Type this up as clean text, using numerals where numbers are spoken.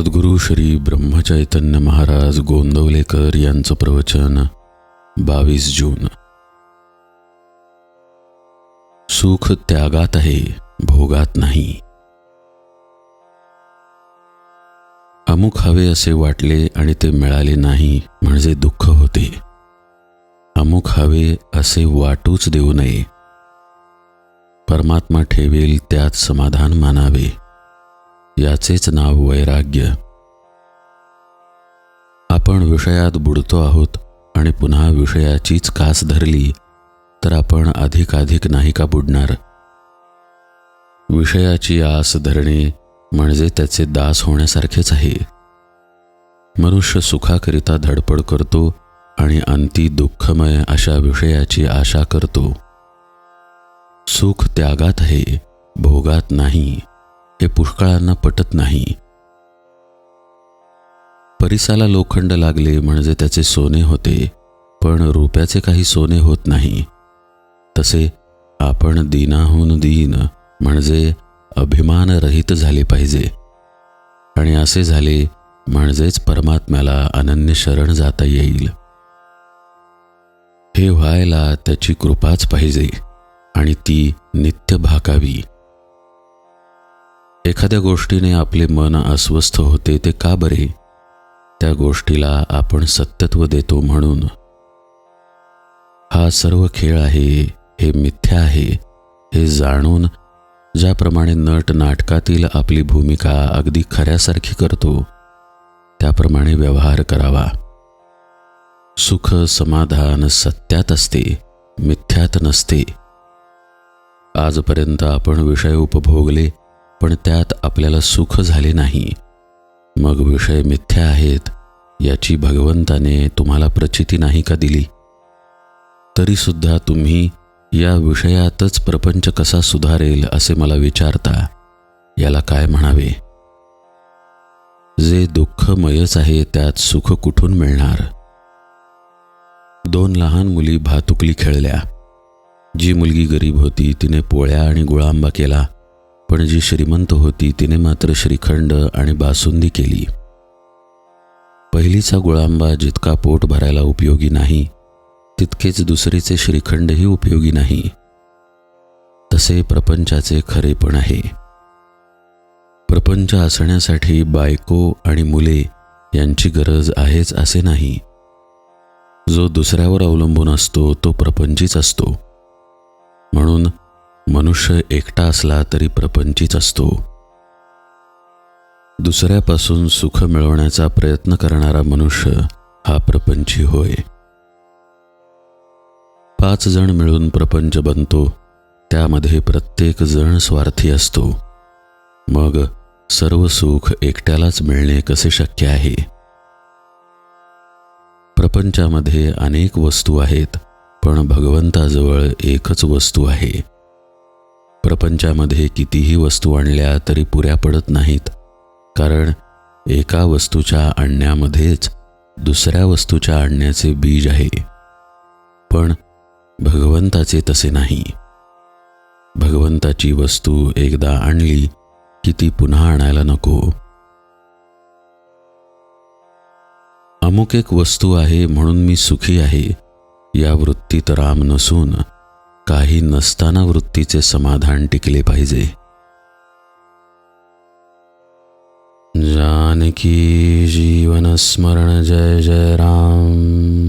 सद्गुरू श्री ब्रह्मचैतन्य महाराज गोंदवलेकर यांचं प्रवचन 22 जून. सुख त्यागात आहे, भोगात नाही. अमुक हवे असे वाटले आणि ते मिळाले नाही म्हणजे दुःख होते. अमुक हवे असे वाटूच देऊ नये. परमात्मा ठेवेल त्यात समाधान मानावे. याचेच नाव वैराग्य. आपण विषयात बुडतो आहोत आणि पुन्हा विषयाचीच कास धरली तर आपण अधिकाधिक नाही का बुडणार? विषयाची आस धरणे म्हणजे त्याचे दास होण्यासारखेच आहे. मनुष्य सुखाकरिता धडपड करतो आणि अंती दुःखमय अशा विषयाची आशा करतो. सुख त्यागात आहे, भोगात नाही, हे पुष्कळांना पटत नाही. परिसाला लोखंड लागले म्हणजे त्याचे सोने होते, पण रुपयाचे काही सोने होत नाही. तसे आपण दीनाहून दीन म्हणजे अभिमानरहित झाले पाहिजे, आणि असे झाले म्हणजेच परमात्म्याला अनन्य शरण जाता येईल. हे व्हायला त्याची कृपाच पाहिजे आणि ती नित्य भाकावी. एखाद्या गोष्टीने आपले मन अस्वस्थ होते ते का बरे? त्या गोष्टीला आपण सत्यत्व देतो म्हणून. हा सर्व खेळ आहे, हे मिथ्या आहे, हे जाणून ज्याप्रमाणे नट नाटकातील आपली भूमिका अगदी खऱ्यासारखी करतो त्याप्रमाणे व्यवहार करावा. सुख समाधान सत्यात असते, मिथ्यात नसते. आजपर्यंत आपण विषय उपभोगले पण त्यात आपल्याला सुख झाले नाही. मग विषय मिथ्या आहेत याची भगवंताने तुम्हाला प्रचिती नाही का दिली? तरीसुद्धा तुम्ही या विषयातच प्रपंच कसा सुधारेल असे मला विचारता. याला काय म्हणावे? जे दुःखमयच आहे त्यात सुख कुठून मिळणार? 2 लहान मुली भातुकली खेळल्या. जी मुलगी गरीब होती तिने पोळ्या आणि गुळांबा केला, पण जी श्रीमंत होती तिने मात्र श्रीखंड आणि बासुंदी केली. पहिलीचा गुळांबा जितका पोट भरायला उपयोगी नाही तितकेच दुसरीचे श्रीखंडही उपयोगी नाही. तसे प्रपंचाचे खरेपण आहे. प्रपंच असण्यासाठी बायको आणि मुले यांची गरज आहेच असे नाही. जो दुसऱ्यावर अवलंबून असतो तो प्रपंचीच असतो. म्हणून मनुष्य एकटा असला तरी प्रपंचीच असतो. दुसऱ्यापासून सुख मिळवण्याचा प्रयत्न करणारा मनुष्य हा प्रपंची होय. 5 जण मिळून प्रपंच बनतो, त्यामध्ये प्रत्येक जण स्वार्थी असतो. मग सर्व सुख एकट्यालाच मिळणे कसे शक्य आहे? प्रपंचामध्ये अनेक वस्तू आहेत, पण भगवंताजवळ एकच वस्तू आहे. प्रपंचामध्ये कितीही वस्तू आणल्या तरी पुऱ्या पडत नाहीत, कारण एका वस्तूच्या आणण्यामध्येच दुसऱ्या वस्तूच्या आणण्याचे बीज आहे. पण भगवंताचे तसे नाही. भगवंताची वस्तू एकदा आणली की ती पुन्हा आणायला नको. अमुक एक वस्तू आहे म्हणून मी सुखी आहे या वृत्तीत राम नसून काही नसताना वृत्तीचे समाधान टिकले पाहिजे. जानकी जीवन स्मरण जय जय राम.